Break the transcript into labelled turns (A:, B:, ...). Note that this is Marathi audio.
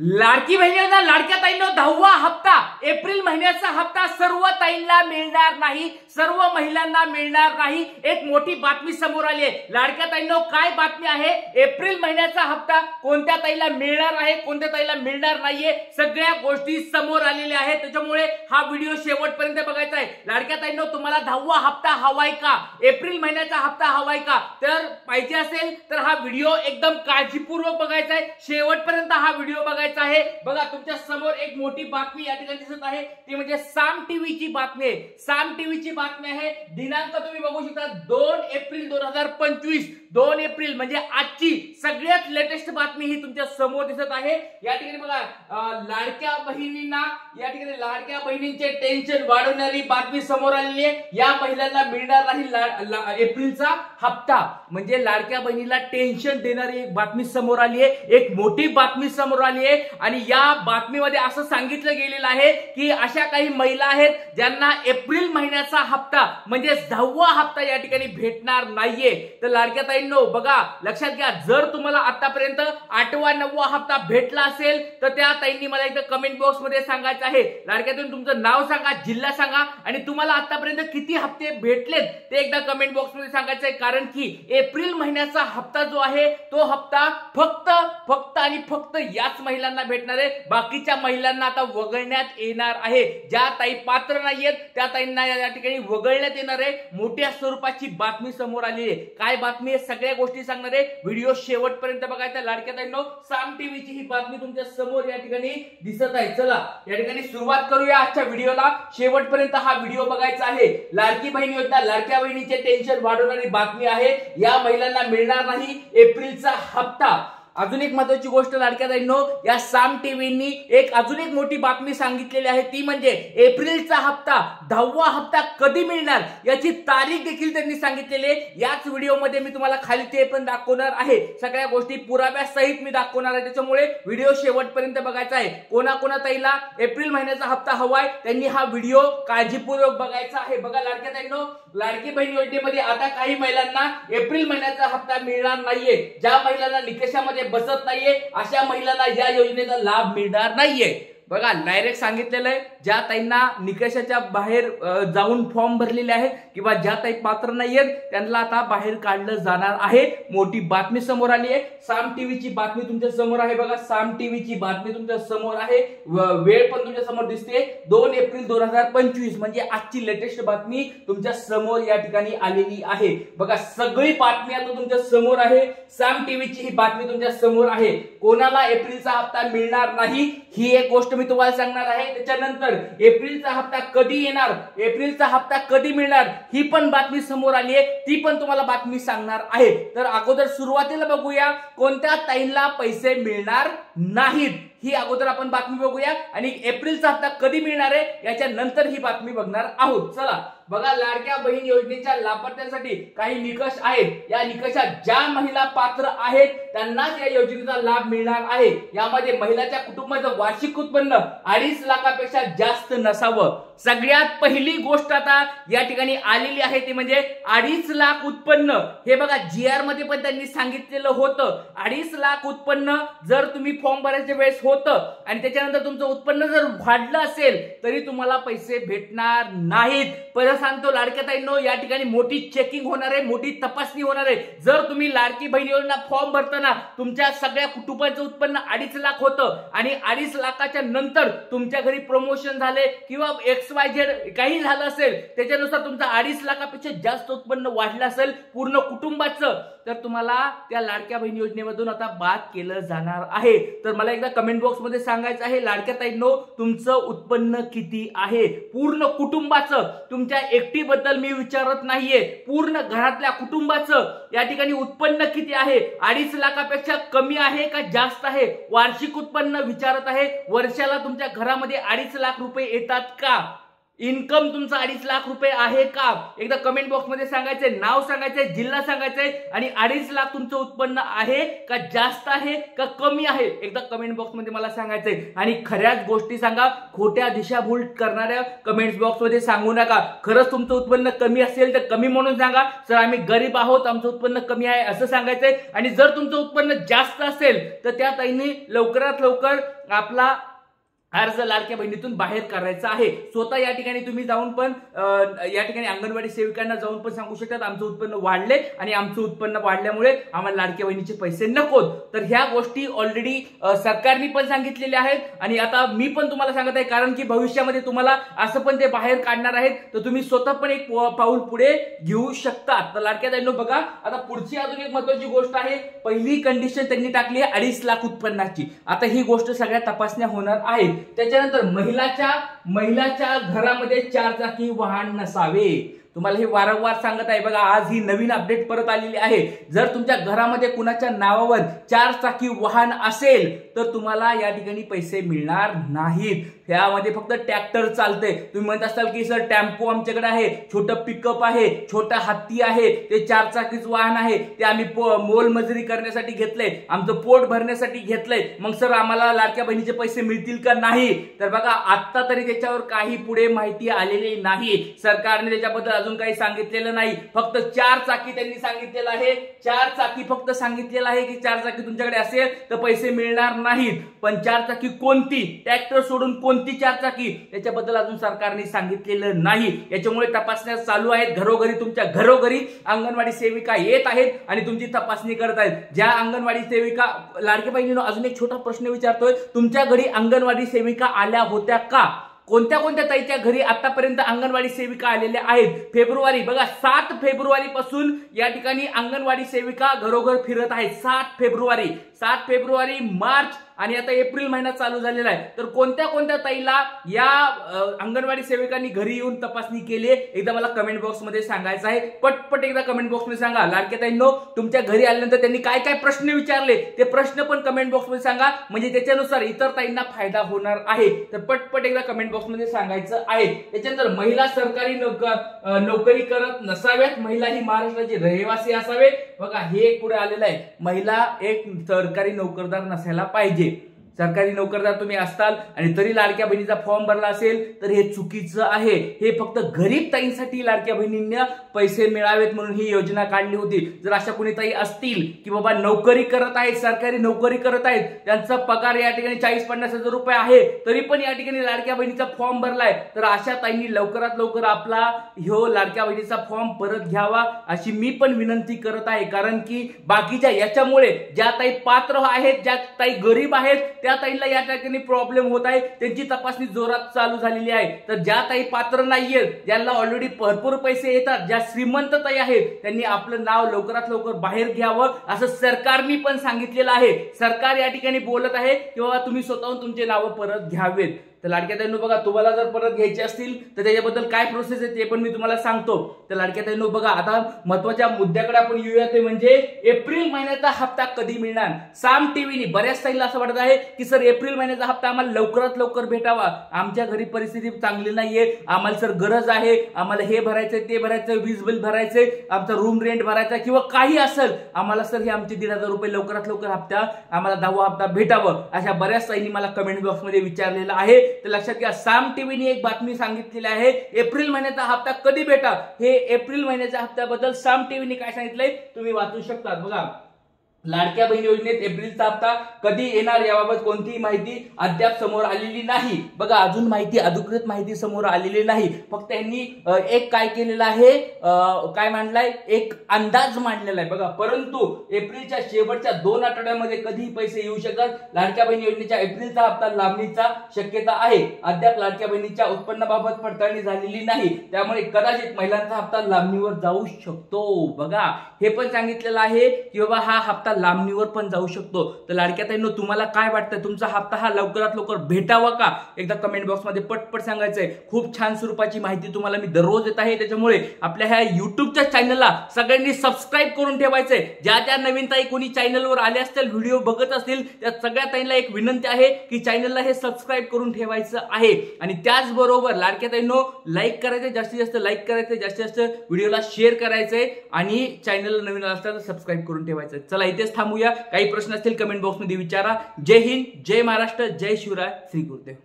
A: लाडकी बहिणींना लाडक्या ताईंना 10वा हप्ता एप्रिल महिन्याचा हप्ता सर्व ताईंना मिळणार नाही, सर्व महिलांना मिळणार नाही। एक मोठी बातमी समोर आली आहे। लाडक्या ताईंनो काय बातमी आहे? एप्रिल महिन्याचा हप्ता कोणत्या ताईला मिळणार आहे, कोणत्या ताईला मिळणार नाहीये, सगळ्या गोष्टी समोर आलेल्या आहेत। त्याच्यामुळे हा व्हिडिओ शेवटपर्यंत बघायचा आहे। लाडक्या ताईंनो तुम्हाला 10वा हप्ता हवाय का, एप्रिल महिन्याचा हप्ता हवाय का? तर पाहिजे असेल तर हा व्हिडिओ एकदम काळजीपूर्वक बघायचा आहे, शेवटपर्यंत हा व्हिडिओ बघायचा आहे। बघा तुमच्या समोर एक मोठी बातमी या ठिकाणी दिसत आहे, ती म्हणजे साम टीव्हीची बातमी आहे। साम टीव्हीची बातमी आहे, दिनांक तुम्ही बघू शकता 2 एप्रिल 2025, 2 एप्रिल म्हणजे आजची सगळ्यात लेटेस्ट बातमी ही तुमच्या समोर दिसत आहे। या ठिकाणी बघा लाडक्या बहिणींना, या ठिकाणी लाडक्या बहिणींचे टेन्शन वाढवणारी बातमी समोर आलेली आहे। या महिलांना मिळणार नाही एप्रिलचा हप्ता, म्हणजे लाडक्या बहिणीला टेन्शन देणारी एक बातमी समोर आली आहे, एक मोठी बातमी समोर आली आहे। आणि या बातमीमध्ये असं सांगितलं गेलेलं आहे की अशा काही महिला आहेत ज्यांना एप्रिल महिन्याचा हप्ता म्हणजे 10वा हप्ता या ठिकाणी भेटणार नाहीये। तर लाडक्या ताईंनो बघा लक्षात घ्या, जर तुम्हाला आतापर्यंत 8वा 9वा हप्ता भेटला असेल तर त्या ताईंनी मला इथं कमेंट बॉक्स मध्ये सांगायचं आहे। लाडक्या ताईंनो तुमचं नाव सांगा, जिल्हा सांगा आणि तुम्हाला आतापर्यंत किती हप्ते भेटलेत ते एकदा कमेंट बॉक्स मध्ये सांगायचं आहे। कारण की एप्रिल महिन्याचा हप्ता जो आहे तो हप्ता फक्त आणि फक्त याच महिलांना भेटणार आहे, बाकीच्या महिलांना आता वगळण्यात येणार आहे। ज्या ताई पात्र नाहीयेत त्या ताईंना या ठिकाणी वगळण्यात येणार आहे। मोठ्या स्वरूपाची बातमी समोर आली आहे। काय बातमी आहे सगळ्या गोष्टी सांगणार आहे, व्हिडिओ शेवटपर्यंत बघायचा। लाडक्या ताईंनो साम टीव्हीची ही बातमी तुमच्या समोर या ठिकाणी दिसत आहे। चला या ठिकाणी सुरुवात करूया आजच्या व्हिडिओला, शेवटपर्यंत हा व्हिडिओ बघायचा आहे। लाडकी बहीण योजना, लाडक्या बहिणीचे टेन्शन वाढवणारी बातमी आहे, या महिलांना मिळणार नाही एप्रिलचा हप्ता। अजून एक महत्त्वाची गोष्ट लाडक्या ताईंनो, या साम टीव्हीनी अजून एक मोठी बातमी सांगितलेली आहे, ती म्हणजे एप्रिलचा हप्ता 10वा हप्ता कधी मिळणार याची तारीख देखील त्यांनी सांगितलेली आहे। याच व्हिडिओमध्ये मी तुम्हाला खाली ते पण दाखवणार आहे, सगळ्या गोष्टी पुराव्यासहित मी दाखवणार आहे। त्याच्यामुळे व्हिडिओ शेवटपर्यंत बघायचा आहे। कोणा ताईला एप्रिल महिन्याचा हप्ता हवाय त्यांनी हा व्हिडिओ काळजीपूर्वक बघायचा आहे। बघा लाडक्या ताईंनो, लाडकी बहीण योजनेमध्ये आता काही महिलांना एप्रिल महिन्याचा हप्ता मिळणार नाहीये। ज्या महिलांना निकषामध्ये बसत नाहीये अशा महिलांना या योजनेचा लाभ मिळणार नाहीये। बघा डायरेक्ट सांगितलेलं आहे, ज्या ताईंना निकषाच्या बाहेर जाऊन फॉर्म भरलेले आहेत किंवा ज्या ताई पात्र नाहीयेत त्यांना आता बाहेर काढलं जाणार आहे। मोठी बातमी समोर आली आहे, साम टीव्हीची बातमी तुमच्या समोर आहे। बघा साम टीव्हीची बातमी तुमच्या समोर आहे, वेळ पण तुमच्या समोर दिसते 2 एप्रिल 2025 म्हणजे आजची लेटेस्ट बातमी तुमच्या समोर या ठिकाणी आलेली आहे। बघा सगळी बातमी आता तुमच्या समोर आहे, साम टीव्हीची ही बातमी तुमच्या समोर आहे। कोणाला एप्रिलचा हप्ता मिळणार नाही ही एक गोष्ट मी तुम्हाला सांगणार आहे। त्याच्यानंतर एप्रिलचा हप्ता कधी येणार, एप्रिलचा हप्ता कधी मिळणार ही पण बातमी समोर आली आहे, ती पण तुम्हाला बातमी सांगणार आहे। तर अगोदर सुरुवातीला बघूया कोणत्या ताईंना पैसे मिळणार नाहीत, ही अगोदर आपण बातमी बघूया आणि एप्रिलचा हप्ता कधी मिळणार आहे याच्या नंतर ही बातमी बघणार आहोत। चला बघा लाडक्या बहीण योजनेच्या लाभार्थ्यांसाठी काही निकष आहेत, या निकषात ज्या महिला पात्र आहेत त्यांनाच या योजनेचा लाभ मिळणार आहे। यामध्ये महिलाच्या कुटुंबाचं वार्षिक उत्पन्न 2.5 लाखापेक्षा जास्त नसावं। सगळ्यात पहिली गोष्ट आता या ठिकाणी आलेली आहे ती म्हणजे 2.5 लाख उत्पन्न। हे बघा GR मध्ये पण त्यांनी सांगितलेलं होतं 2.5 लाख उत्पन्न जर तुम्ही फॉर्म भरायच्या वेळेस होतं आणि त्याच्यानंतर तुमचं उत्पन्न जर वाढलं असेल तरी तुम्हाला पैसे भेटणार नाहीत। परत सांगतो लाडक्या ताईंनो, या ठिकाणी मोठी चेकिंग होणार आहे, मोठी तपासणी होणार आहे। जर तुम्ही लाडकी बहीण योजना फॉर्म भरताना तुमच्या सगळ्या कुटुंबाचं उत्पन्न 2.5 लाख होतं आणि 2.5 लाखाच्या नंतर तुमच्या घरी प्रमोशन झाले किंवा XYZ काही झालं असेल त्याच्यानुसार तुमचं 2.5 लाखापेक्षा जास्त उत्पन्न वाढलं असेल पूर्ण कुटुंबाचं, तर तुम्हाला त्या लाडक्या बहीण योजनेमधून आता बाद केलं जाणार आहे। तर मला एकदा कमेंट बॉक्स मध्ये सांगायचं आहे लाडक्या ताईंनो, तुमचं उत्पन्न किती आहे पूर्ण कुटुंबाचं, तुमच्या एकटीबद्दल मी विचारत नाहीये, पूर्ण घरातल्या कुटुंबाचं या ठिकाणी उत्पन्न किती आहे, 2.5 लाखापेक्षा कमी आहे का जास्त आहे, वार्षिक उत्पन्न विचारत आहे। वर्षाला तुमच्या घरामध्ये 2.5 लाख रुपये येतात का? इन्कम तुमचा 2.5 लाख रुपये आहे का? एकदा कमेंट बॉक्स मध्ये सांगायचंय, नाव सांगायचंय, जिल्हा सांगायचंय आणि 2.5 लाख तुमचं उत्पन्न आहे का जास्त आहे का कमी आहे एकदा कमेंट बॉक्स मध्ये मला सांगायचंय. आणि खऱ्याच गोष्टी सांगा, खोट्या दिशाभूल करणाऱ्या कमेंट बॉक्स मध्ये सांगू नका. खरंच तुमचं उत्पन्न कमी असेल तर कमी म्हणून सांगा, सर आम्ही गरीब आहोत आमचं उत्पन्न कमी आहे असं सांगायचंय. आणि जर तुमचं उत्पन्न जास्त असेल तर त्या ताईंनी लवकरात लवकर आपला अर्ज लाडक्या बहिणीतून बाहेर करायचा आहे. स्वतः या ठिकाणी तुम्ही जाऊन पण या ठिकाणी अंगणवाडी सेविकांना जाऊन पण सांगू शकतात आमचं उत्पन्न वाढले आणि आमचं उत्पन्न वाढल्यामुळे आम्हाला लाडक्या बहिणीचे पैसे नकोत. तर ह्या गोष्टी ऑलरेडी सरकारने पण सांगितलेल्या आहेत आणि आता मी पण तुम्हाला सांगत आहे, कारण की भविष्यामध्ये तुम्हाला असं पण ते बाहेर काढणार आहेत, तर तुम्ही स्वतः पण एक पाऊल पुढे घेऊ शकता. तर लाडक्या बहिणींनो बघा, आता पुढची अजून एक महत्त्वाची गोष्ट आहे. पहिली कंडिशन त्यांनी टाकली आहे 2.5 लाख उत्पन्नाची. आता ही गोष्ट सगळ्या तपासण्या होणार आहेत. त्याच्यानंतर महिलाच्या घरामध्ये 4 चाकी वाहन नसावे. तुम्हाला हे वारंवार सांगत आहे बघा, आज ही नवीन अपडेट परत आलेली आहे. जर तुमच्या घरामध्ये कुणाच्या नावावर 4 चाकी वाहन असेल तर तुम्हाला या ठिकाणी पैसे मिळणार नाहीत. यामध्ये फक्त ट्रॅक्टर चालते. तुम्ही म्हणत असाल की सर टेम्पो आमच्याकडे आहे, छोटं पिकअप आहे, छोटा हत्ती आहे, ते 4 चाकीच वाहन आहे, ते आम्ही मोलमजुरी करण्यासाठी घेतलंय, आमचं पोट भरण्यासाठी घेतलंय, मग सर आम्हाला लाडक्या बहिणीचे पैसे मिळतील का नाही? तर बघा, आता तरी त्याच्यावर काही पुढे माहिती आलेली नाही. सरकारने त्याच्याबद्दल अजून काही सांगितलेलं नाही. फक्त 4 चाकी त्यांनी सांगितलेलं आहे. 4 चाकी फक्त सांगितलेलं आहे की 4 चाकी तुमच्याकडे असेल तर पैसे मिळणार नाहीत. पण 4 चाकी कोणती, ट्रॅक्टर सोडून कोणती 4 चाकी, याच्याबद्दल अजून सरकारने सांगितलेलं नाही. याच्यामुळे तपासण्या चालू आहेत. घरोघरी तुमच्या घरोघरी अंगणवाडी सेविका येत आहेत आणि तुमची तपासणी करत आहेत. ज्या अंगणवाडी सेविका, लाडक्या बहिणींनो अजून एक छोटा प्रश्न विचारतोय, तुमच्या घरी अंगणवाडी सेविका आल्या होत्या का? कोणत्या कोणत्या ताईच्या घरी आतापर्यंत अंगणवाडी सेविका आलेल्या आहेत? फेब्रुवारी बघा, 7 फेब्रुवारी पासून या ठिकाणी अंगणवाडी सेविका घरोघर फिरत आहेत. 7 फेब्रुवारी, मार्च आणि आता एप्रिल महिना चालू झालेला आहे. तर कोणत्या कोणत्या ताईला या अंगणवाडी सेविकांनी घरी येऊन तपासणी केली एकदा मला कमेंट बॉक्स मध्ये सांगायचं आहे. पटपट एकदा कमेंट बॉक्स मध्ये सांगा. लाडक्या ताईंनो, तुमच्या घरी आल्यानंतर त्यांनी काय काय प्रश्न विचारले ते प्रश्न पण कमेंट बॉक्स मध्ये सांगा, म्हणजे त्याच्यानुसार इतर ताईंना फायदा होणार आहे. तर पटपट एकदा कमेंट बॉक्स मध्ये सांगायचं आहे. त्याच्यानंतर महिला सरकारी नोकरी करत नसाव्यात, महिला ही महाराष्ट्राची रहिवासी असावे. बघा, हे पुढे आलेलं आहे, महिला एक सरकारी नोकरदार नसायला पाहिजे. सरकारी नोकरदार तुम्ही असताल आणि तरी लाडक्या बहिणीचा फॉर्म भरला असेल तर हे चुकीचं आहे. हे फक्त गरीब ताईंसाठी लाडक्या बहिणींना पैसे मिळावेत म्हणून ही योजना काढली होती. जर अशा कोणी ताई असतील की बाबा नोकरी करत आहेत, सरकारी नोकरी करत आहेत, त्यांचा पगार या ठिकाणी 40-50 हजार रुपये आहे, तरी पण या ठिकाणी लाडक्या बहिणीचा फॉर्म भरलाय, तर अशा ताईंनी लवकरात लवकर आपला लाडक्या बहिणीचा फॉर्म परत घ्यावा अशी मी पण विनंती करत आहे. कारण की बाकीच्या याच्यामुळे ज्या ताई पात्र आहेत, ज्या ताई गरीब आहेत, त्या ताईंना या ठिकाणी प्रॉब्लेम होत आहे. त्यांची तपासणी जोरात चालू झालेली आहे. तर ज्या ताई पात्र नाहीयेत, ज्यांना ऑलरेडी भरपूर पैसे येतात, ज्या श्रीमंत ताई आहेत, त्यांनी आपलं नाव लवकरात लवकर बाहेर घ्यावं असं सरकारने पण सांगितलेलं आहे. सरकार या ठिकाणी बोलत आहे की बाबा तुम्ही स्वतःहून तुमचे नाव परत घ्यावेत. तर लाडक्या ताईंनो बघा, तुम्हाला जर परत घ्यायचे असतील तर त्याच्याबद्दल काय प्रोसेस आहे ते पण मी तुम्हाला सांगतो. तर लाडक्या ताईंनो बघा, आता महत्त्वाच्या मुद्द्याकडे आपण येऊया, ते म्हणजे एप्रिल महिन्याचा हप्ता कधी मिळणार. साम टीव्हीने बऱ्याच ताईंना असं वाटत आहे की सर एप्रिल महिन्याचा हप्ता आम्हाला लवकरात लवकर भेटावा, आमच्या घरी परिस्थिती चांगली नाहीये, आम्हाला सर गरज आहे, आम्हाला हे भरायचंय, ते भरायचंय, वीज बिल भरायचंय, आमचा रूम रेंट भरायचा किंवा काही असेल, आम्हाला सर हे आमचे 1,500 रुपये लवकरात लवकर हप्ता, आम्हाला 10वा हप्ता भेटावं, अशा बऱ्याच ताईंनी मला कमेंट बॉक्स मध्ये विचारलेलं आहे. तर लक्षात घ्या, साम टीव्हीने एक बातमी सांगितलेली आहे, एप्रिल महिन्याचा हप्ता कधी भेटा. हे एप्रिल महिन्याच्या हप्त्याबद्दल साम टीव्हीने काय सांगितलंय तुम्ही वाचू शकता. बघा, लाडक्या बहीण योजनेत एप्रिलचा हप्ता कधी येणार याबाबत कोणतीही माहिती अद्याप समोर आलेली नाही. बघा, अजून माहिती, अधिकृत माहिती समोर आलेली नाही. फक्त त्यांनी एक काय केलेलं आहे, काय मांडलाय, एक अंदाज मांडलेला आहे. बघा, परंतु एप्रिलच्या शेवटच्या 2 आठवड्यामध्ये कधी पैसे येऊ शकतात. लाडक्या बहीण योजनेच्या एप्रिलचा हप्ता लांबणीचा शक्यता आहे. अद्याप लाडक्या बहिणीच्या उत्पन्नाबाबत पडताळणी झालेली नाही, त्यामुळे कदाचित महिलांचा हप्ता लांबणीवर जाऊ शकतो. बघा, हे पण सांगितलेलं आहे की बाबा हा हप्ता हप्ता लांबणीवर पण जाऊ शकतो। तर लाडक्या ताईंनो, तुम्हाला काय वाटतं, तुमचा हप्ता हा लवकरात लवकर भेटावा का? एकदा कमेंट बॉक्स मध्ये पटपट सांगायचंय। खूप छान स्वरूपाची माहिती तुम्हाला मी दररोज देत आहे, त्याच्यामुळे आपल्या ह्या युट्यूबच्या चॅनलला सगळ्यांनी सबस्क्राईब करून ठेवायचंय। ज्या ज्या नवीन ताई कोणी चॅनलवर आले असतील, व्हिडिओ बघत असतील, त्या सगळ्या ताईंना एक विनंती आहे की चॅनलला हे सबस्क्राईब करून ठेवायचं आहे। आणि त्याचबरोबर लाडक्या ताईंनो, लाईक करायचं, जास्तीत जास्त लाईक करायचं, जास्तीत जास्त व्हिडिओला शेअर करायचंय आणि चॅनलला नवीन असल्यास सबस्क्राईब करून ठेवायचं। चला इथेच थांबूया। काही प्रश्न असतील कमेंट बॉक्स मध्ये विचारा। जय हिंद, जय महाराष्ट्र, जय शिवराय, श्री गुरुदेव।